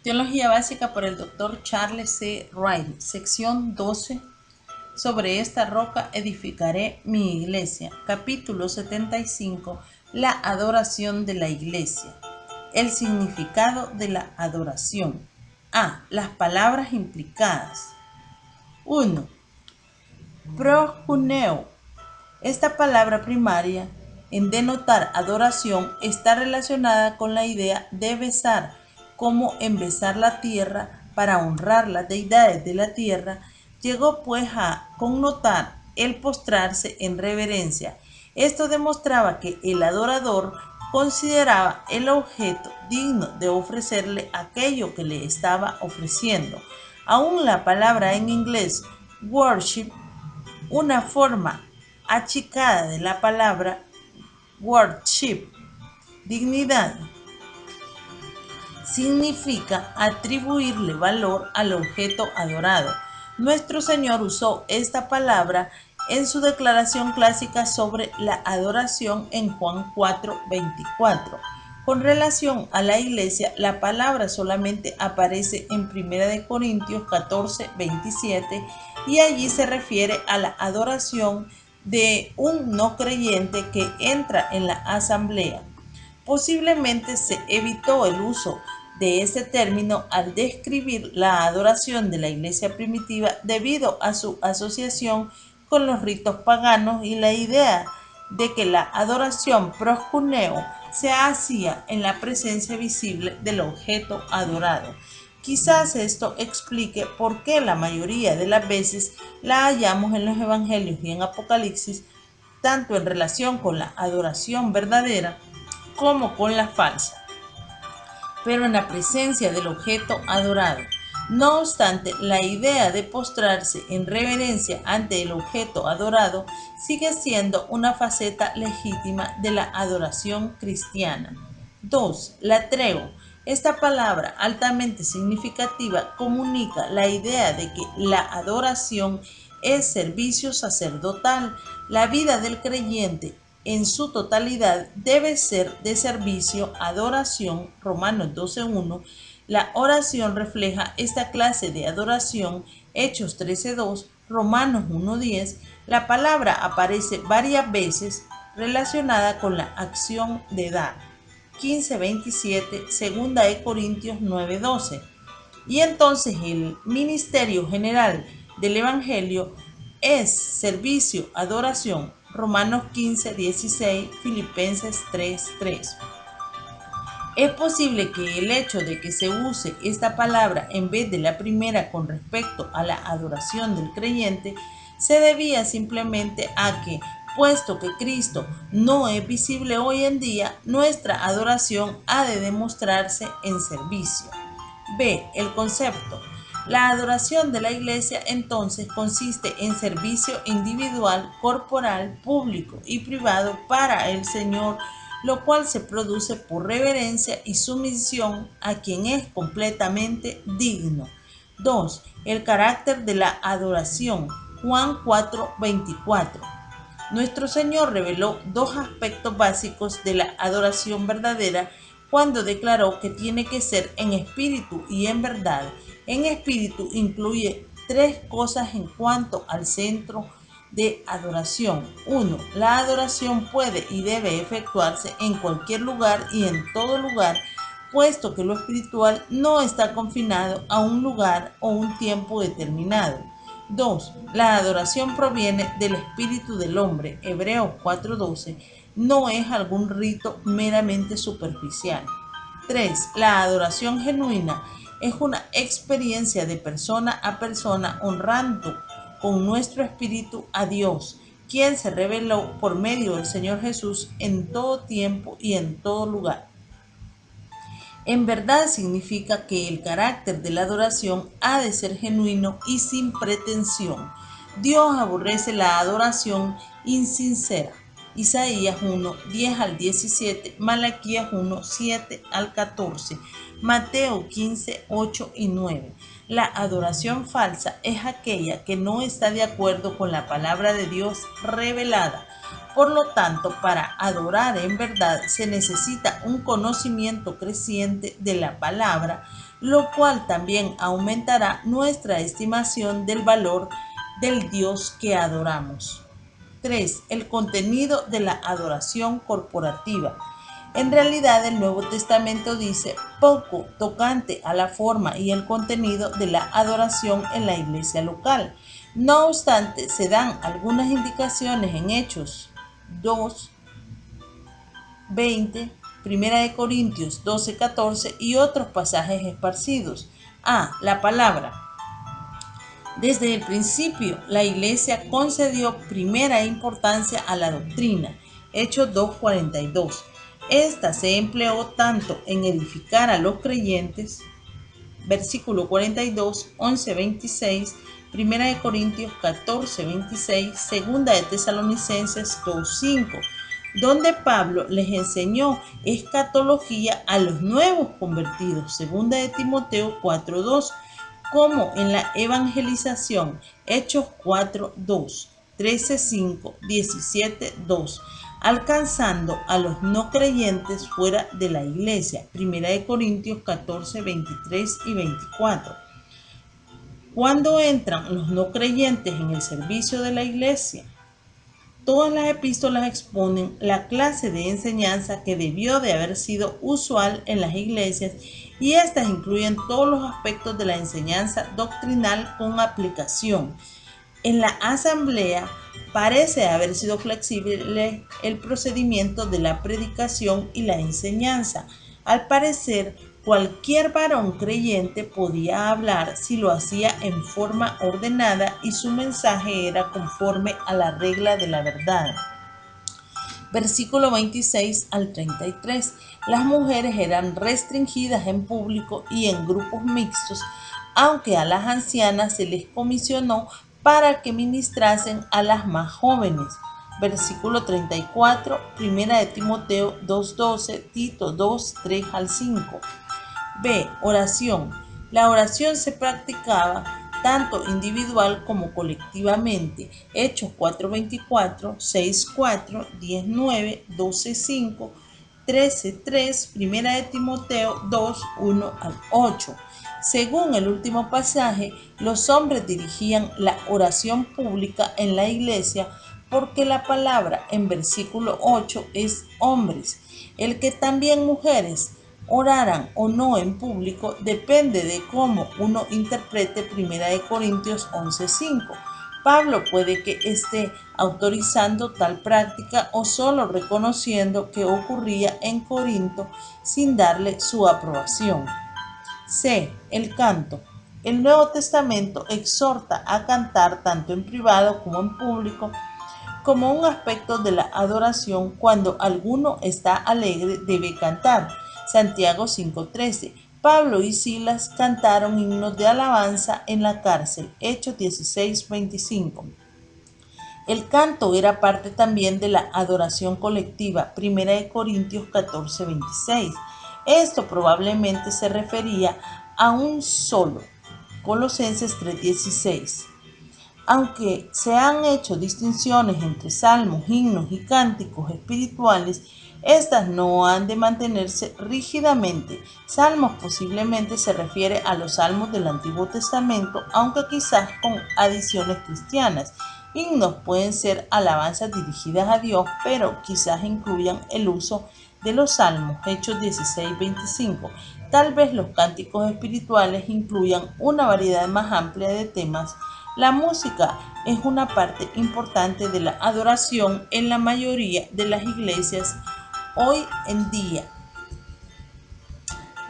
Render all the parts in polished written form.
Teología básica por el Dr. Charles C. Riley, sección 12. Sobre esta roca edificaré mi iglesia. Capítulo 75. La adoración de la iglesia. El significado de la adoración. A. Las palabras implicadas. 1. Proskuneo. Esta palabra primaria en denotar adoración está relacionada con la idea de besar, como en besar la tierra para honrar las deidades de la tierra. Llegó pues a connotar el postrarse en reverencia. Esto demostraba que el adorador consideraba el objeto digno de ofrecerle aquello que le estaba ofreciendo. Aún la palabra en inglés worship, una forma achicada de la palabra worship, dignidad, significa atribuirle valor al objeto adorado. Nuestro Señor usó esta palabra en su declaración clásica sobre la adoración en Juan 4:24. Con relación a la iglesia, la palabra solamente aparece en 1 Corintios 14:27 y allí se refiere a la adoración de un no creyente que entra en la asamblea. Posiblemente se evitó el uso de ese término al describir la adoración de la iglesia primitiva debido a su asociación con los ritos paganos y la idea de que la adoración proskuneo se hacía en la presencia visible del objeto adorado. Quizás esto explique por qué la mayoría de las veces la hallamos en los evangelios y en Apocalipsis, tanto en relación con la adoración verdadera como con la falsa, pero en la presencia del objeto adorado. No obstante, la idea de postrarse en reverencia ante el objeto adorado sigue siendo una faceta legítima de la adoración cristiana. 2. Latreo. Esta palabra altamente significativa comunica la idea de que la adoración es servicio sacerdotal. La vida del creyente en su totalidad debe ser de servicio, adoración. Romanos 12:1. La oración refleja esta clase de adoración. Hechos 13:2, Romanos 1:10. La palabra aparece varias veces relacionada con la acción de dar. 15:27, 2 Corintios 9:12. Y entonces el ministerio general del Evangelio es servicio, adoración. Romanos 15:16, Filipenses 3:3. Es posible que el hecho de que se use esta palabra en vez de la primera con respecto a la adoración del creyente se debía simplemente a que, puesto que Cristo no es visible hoy en día, nuestra adoración ha de demostrarse en servicio. B. El concepto. La adoración de la iglesia entonces consiste en servicio individual, corporal, público y privado para el Señor, lo cual se produce por reverencia y sumisión a quien es completamente digno. 2. El carácter de la adoración. Juan 4:24. Nuestro Señor reveló dos aspectos básicos de la adoración verdadera cuando declaró que tiene que ser en espíritu y en verdad. En espíritu incluye tres cosas en cuanto al centro de adoración. 1. La adoración puede y debe efectuarse en cualquier lugar y en todo lugar, puesto que lo espiritual no está confinado a un lugar o un tiempo determinado. 2. La adoración proviene del espíritu del hombre. Hebreos 4:12. No es algún rito meramente superficial. 3. La adoración genuina es una experiencia de persona a persona honrando con nuestro espíritu a Dios, quien se reveló por medio del Señor Jesús en todo tiempo y en todo lugar. En verdad significa que el carácter de la adoración ha de ser genuino y sin pretensión. Dios aborrece la adoración insincera. Isaías 1:10-17, Malaquías 1:7-14, Mateo 15:8 y 9. La adoración falsa es aquella que no está de acuerdo con la palabra de Dios revelada. Por lo tanto, para adorar en verdad se necesita un conocimiento creciente de la palabra, lo cual también aumentará nuestra estimación del valor del Dios que adoramos. 3. El contenido de la adoración corporativa. En realidad, el Nuevo Testamento dice poco tocante a la forma y el contenido de la adoración en la iglesia local. No obstante, se dan algunas indicaciones en Hechos 2, 20, 1 Corintios 12, 14 y otros pasajes esparcidos. La palabra. Desde el principio, la Iglesia concedió primera importancia a la doctrina. Hechos 2:42. Esta se empleó tanto en edificar a los creyentes, versículo 42, 11:26, 1 Corintios 14:26, 2 de Tesalonicenses 2:5, donde Pablo les enseñó escatología a los nuevos convertidos, 2 de Timoteo 4:2, como en la evangelización, Hechos 4:2, 13:5, 17:2, alcanzando a los no creyentes fuera de la iglesia, 1 Corintios 14, 23 y 24. ¿Cuándo entran los no creyentes en el servicio de la iglesia? Todas las epístolas exponen la clase de enseñanza que debió de haber sido usual en las iglesias y estas incluyen todos los aspectos de la enseñanza doctrinal con aplicación. En la asamblea parece haber sido flexible el procedimiento de la predicación y la enseñanza. Al parecer, cualquier varón creyente podía hablar si lo hacía en forma ordenada y su mensaje era conforme a la regla de la verdad. Versículo 26 al 33. Las mujeres eran restringidas en público y en grupos mixtos, aunque a las ancianas se les comisionó para que ministrasen a las más jóvenes. Versículo 34, 1 de Timoteo 2:12, Tito 2, 3 al 5. B. Oración. La oración se practicaba tanto individual como colectivamente. Hechos 4:24, 6:4, 10:9, 12:5, 13:3, 1 de Timoteo 2:1 al 8. Según el último pasaje, los hombres dirigían la oración pública en la iglesia porque la palabra en versículo 8 es hombres. El que también mujeres oraran o no en público depende de cómo uno interprete 1 de Corintios 11:5. Pablo puede que esté autorizando tal práctica o solo reconociendo que ocurría en Corinto sin darle su aprobación. C. El canto. El Nuevo Testamento exhorta a cantar tanto en privado como en público como un aspecto de la adoración. Cuando alguno está alegre debe cantar. Santiago 5:13. Pablo y Silas cantaron himnos de alabanza en la cárcel. Hechos 16:25. El canto era parte también de la adoración colectiva. 1 de Corintios 14:26. Esto probablemente se refería a un solo. Colosenses 3:16. Aunque se han hecho distinciones entre salmos, himnos y cánticos espirituales, estas no han de mantenerse rígidamente. Salmos posiblemente se refiere a los salmos del Antiguo Testamento, aunque quizás con adiciones cristianas. Himnos pueden ser alabanzas dirigidas a Dios, pero quizás incluyan el uso de los salmos. Hechos 16:25. Tal vez los cánticos espirituales incluyan una variedad más amplia de temas. La música es una parte importante de la adoración en la mayoría de las iglesias hoy en día.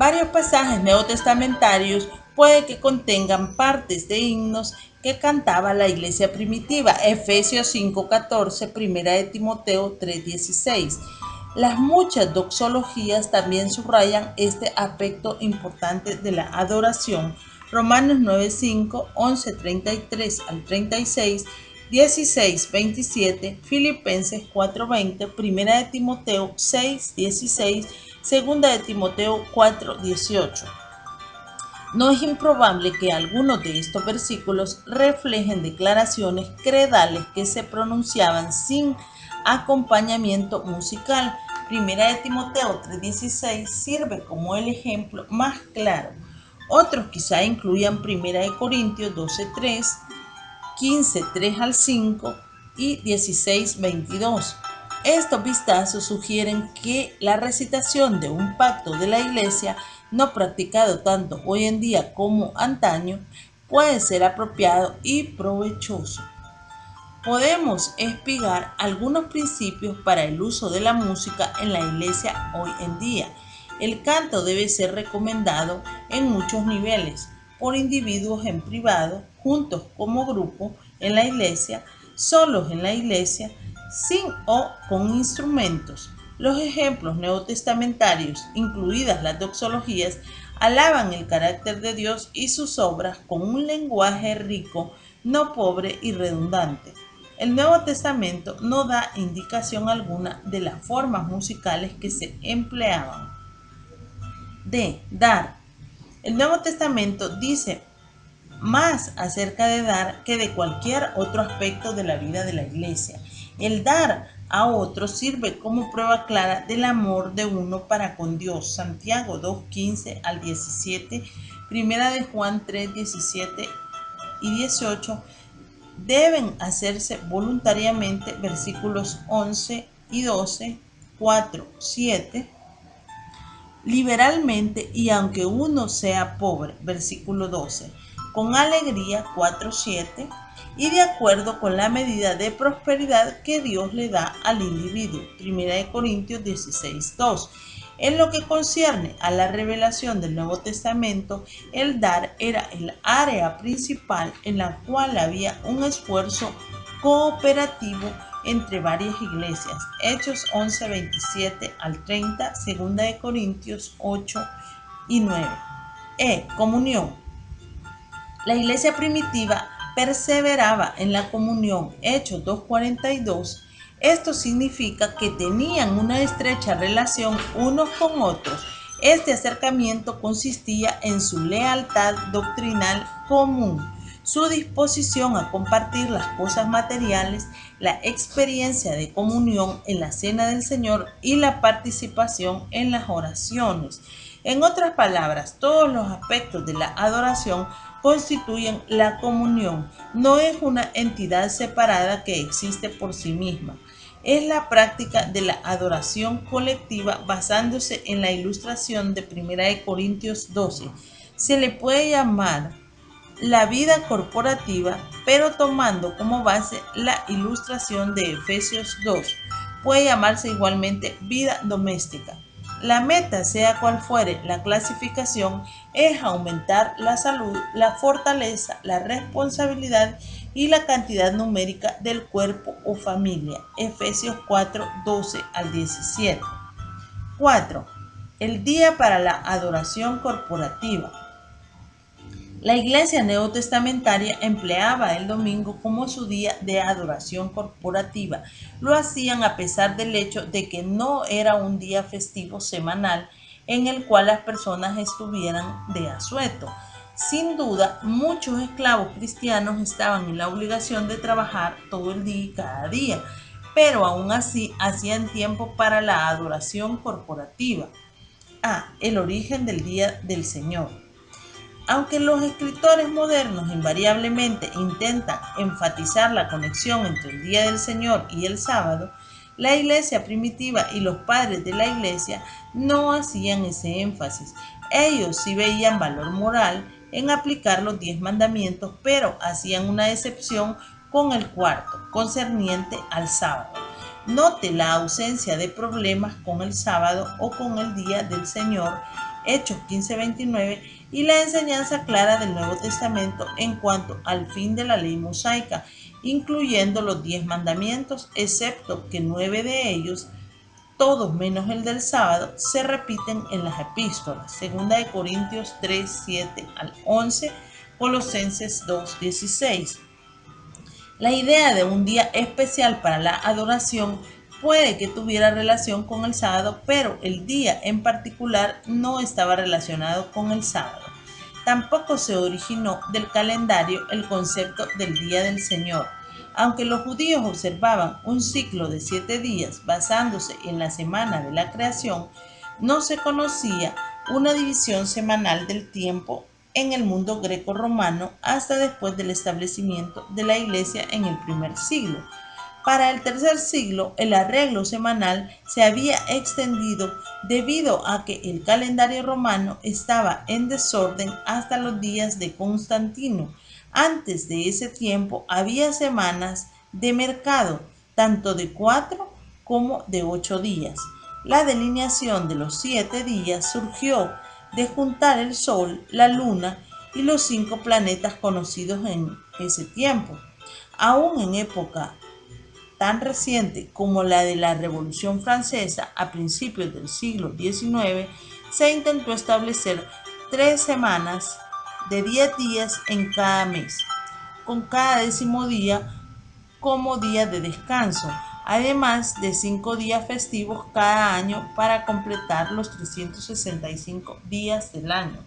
Varios pasajes neotestamentarios puede que contengan partes de himnos que cantaba la iglesia primitiva. Efesios 5:14, 1 de Timoteo 3:16. Las muchas doxologías también subrayan este aspecto importante de la adoración. Romanos 9:5, 11:33 al 36, 16:27, Filipenses 4:20, 1 de Timoteo 6:16, 2 de Timoteo 4:18. No es improbable que algunos de estos versículos reflejen declaraciones credales que se pronunciaban sin acompañamiento musical. 1 de Timoteo 3:16 sirve como el ejemplo más claro. Otros quizá incluyan 1 Corintios 12:3, 15:3 al 5 y 16:22. Estos vistazos sugieren que la recitación de un pacto de la Iglesia, no practicado tanto hoy en día como antaño, puede ser apropiado y provechoso. Podemos espigar algunos principios para el uso de la música en la Iglesia hoy en día. El canto debe ser recomendado en muchos niveles, por individuos en privado, juntos como grupo en la Iglesia, solos en la Iglesia, sin o con instrumentos. Los ejemplos neotestamentarios, incluidas las doxologías, alaban el carácter de Dios y sus obras con un lenguaje rico, no pobre y redundante. El Nuevo Testamento no da indicación alguna de las formas musicales que se empleaban. Dar. El Nuevo Testamento dice más acerca de dar que de cualquier otro aspecto de la vida de la Iglesia. El dar a otros sirve como prueba clara del amor de uno para con Dios. Santiago 2:15 al 17, Primera de Juan 3:17 y 18, deben hacerse voluntariamente, versículos 11 y 12, 4, 7, liberalmente y aunque uno sea pobre, versículo 12, con alegría, 4:7, y de acuerdo con la medida de prosperidad que Dios le da al individuo, 1 Corintios 16:2. En lo que concierne a la revelación del Nuevo Testamento, el dar era el área principal en la cual había un esfuerzo cooperativo entre varias iglesias. Hechos 11, 27 al 30, 2 Corintios 8 y 9. Comunión. La iglesia primitiva perseveraba en la comunión. Hechos 2:42. Esto significa que tenían una estrecha relación unos con otros. Este acercamiento consistía en su lealtad doctrinal común, su disposición a compartir las cosas materiales, la experiencia de comunión en la cena del Señor y la participación en las oraciones. En otras palabras, todos los aspectos de la adoración constituyen la comunión. No es una entidad separada que existe por sí misma. Es la práctica de la adoración colectiva basándose en la ilustración de 1 Corintios 12. Se le puede llamar la vida corporativa, pero tomando como base la ilustración de Efesios 2, puede llamarse igualmente vida doméstica. La meta, sea cual fuere la clasificación, es aumentar la salud, la fortaleza, la responsabilidad y la cantidad numérica del cuerpo o familia. Efesios 4, 12 al 17. 4. El día para la adoración corporativa. La iglesia neotestamentaria empleaba el domingo como su día de adoración corporativa. Lo hacían a pesar del hecho de que no era un día festivo semanal en el cual las personas estuvieran de asueto. Sin duda, muchos esclavos cristianos estaban en la obligación de trabajar todo el día y cada día, pero aún así hacían tiempo para la adoración corporativa. El origen del Día del Señor. Aunque los escritores modernos invariablemente intentan enfatizar la conexión entre el Día del Señor y el sábado, la iglesia primitiva y los padres de la iglesia no hacían ese énfasis. Ellos sí veían valor moral en aplicar los 10 mandamientos, pero hacían una excepción con el cuarto, concerniente al sábado. Note la ausencia de problemas con el sábado o con el Día del Señor, Hechos 15:29, y la enseñanza clara del Nuevo Testamento en cuanto al fin de la ley mosaica, incluyendo los 10 mandamientos, excepto que 9 de ellos, todos menos el del sábado, se repiten en las epístolas. 2 Corintios 3, 7 al 11, Colosenses 2, 16. La idea de un día especial para la adoración puede que tuviera relación con el sábado, pero el día en particular no estaba relacionado con el sábado. Tampoco se originó del calendario el concepto del Día del Señor. Aunque los judíos observaban un ciclo de 7 días basándose en la semana de la creación, no se conocía una división semanal del tiempo en el mundo greco-romano hasta después del establecimiento de la Iglesia en el primer siglo. Para el tercer siglo, el arreglo semanal se había extendido debido a que el calendario romano estaba en desorden hasta los días de Constantino. Antes de ese tiempo había semanas de mercado, tanto de 4 como de 8 días. La delineación de los 7 días surgió de juntar el Sol, la Luna y los 5 planetas conocidos en ese tiempo. Aún en época tan reciente como la de la Revolución Francesa a principios del siglo XIX, se intentó establecer 3 semanas de 10 días en cada mes, con cada 10º día como día de descanso, además de 5 días festivos cada año para completar los 365 días del año.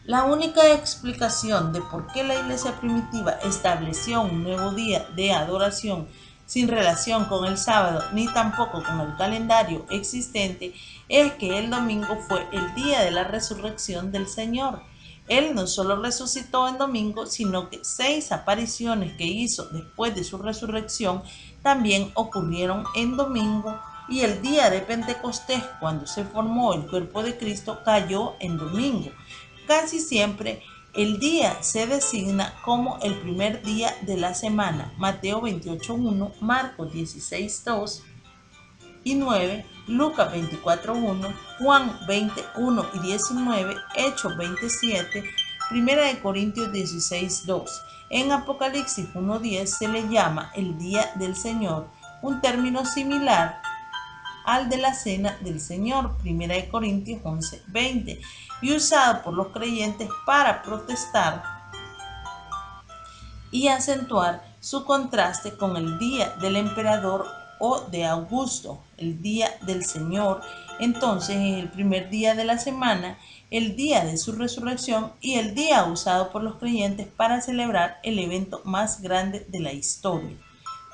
La única explicación de por qué la Iglesia primitiva estableció un nuevo día de adoración sin relación con el sábado ni tampoco con el calendario existente es que el domingo fue el día de la resurrección del Señor. Él no solo resucitó en domingo, sino que 6 apariciones que hizo después de su resurrección también ocurrieron en domingo, y el día de Pentecostés, cuando se formó el cuerpo de Cristo, cayó en domingo. Casi siempre el día se designa como el primer día de la semana. Mateo 28:1, Marcos 16:2 y 9, Lucas 24:1, Juan 20:1 y 19, Hechos 27, 1 Corintios 16:2. En Apocalipsis 1:10 se le llama el día del Señor, un término similar al de la cena del Señor, 1 Corintios 11:20, y usado por los creyentes para protestar y acentuar su contraste con el día del emperador o de Augusto. El día del Señor entonces es el primer día de la semana, el día de su resurrección y el día usado por los creyentes para celebrar el evento más grande de la historia.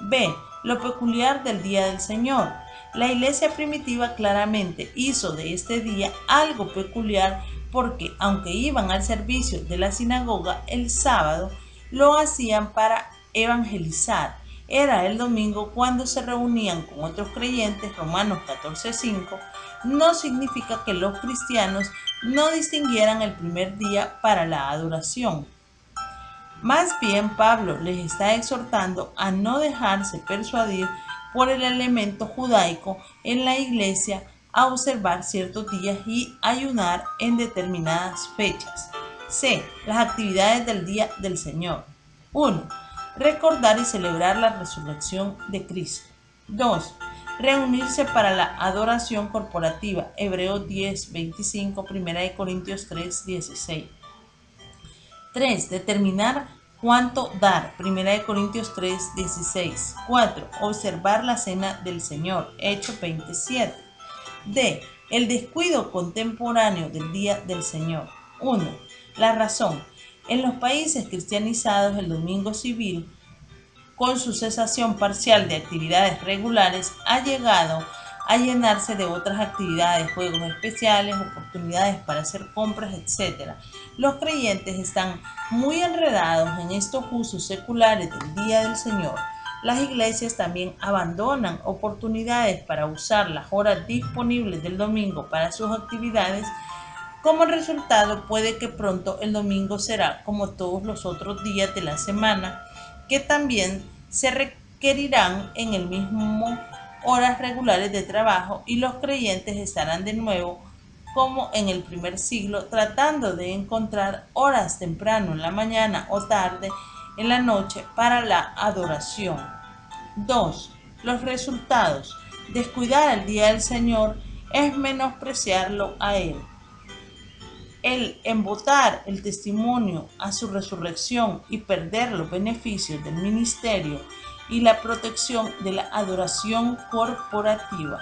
B. Lo peculiar del día del Señor. La Iglesia primitiva claramente hizo de este día algo peculiar porque, aunque iban al servicio de la sinagoga el sábado, lo hacían para evangelizar. Era el domingo cuando se reunían con otros creyentes. Romanos 14:5. No significa que los cristianos no distinguieran el primer día para la adoración. Más bien, Pablo les está exhortando a no dejarse persuadir por el elemento judaico en la iglesia, a observar ciertos días y ayunar en determinadas fechas. C. Las actividades del día del Señor. 1. Recordar y celebrar la resurrección de Cristo. 2. Reunirse para la adoración corporativa. Hebreos 10:25, 1 Corintios 3:16. 3. Determinar cuánto dar. 1 Corintios 3:16. 4. Observar la cena del Señor. Hechos 27. D. El descuido contemporáneo del día del Señor. 1. La razón. En los países cristianizados, el domingo civil, con su cesación parcial de actividades regulares, ha llegado a llenarse de otras actividades, juegos especiales, oportunidades para hacer compras, etc. Los creyentes están muy enredados en estos usos seculares del día del Señor. Las iglesias también abandonan oportunidades para usar las horas disponibles del domingo para sus actividades. Como resultado, puede que pronto el domingo será como todos los otros días de la semana, que también se requerirán en el mismo horas regulares de trabajo, y los creyentes estarán de nuevo como en el primer siglo, tratando de encontrar horas temprano en la mañana o tarde en la noche para la adoración. 2. Los resultados. Descuidar el día del Señor es menospreciarlo a Él. El embotar el testimonio a su resurrección y perder los beneficios del ministerio y la protección de la adoración corporativa.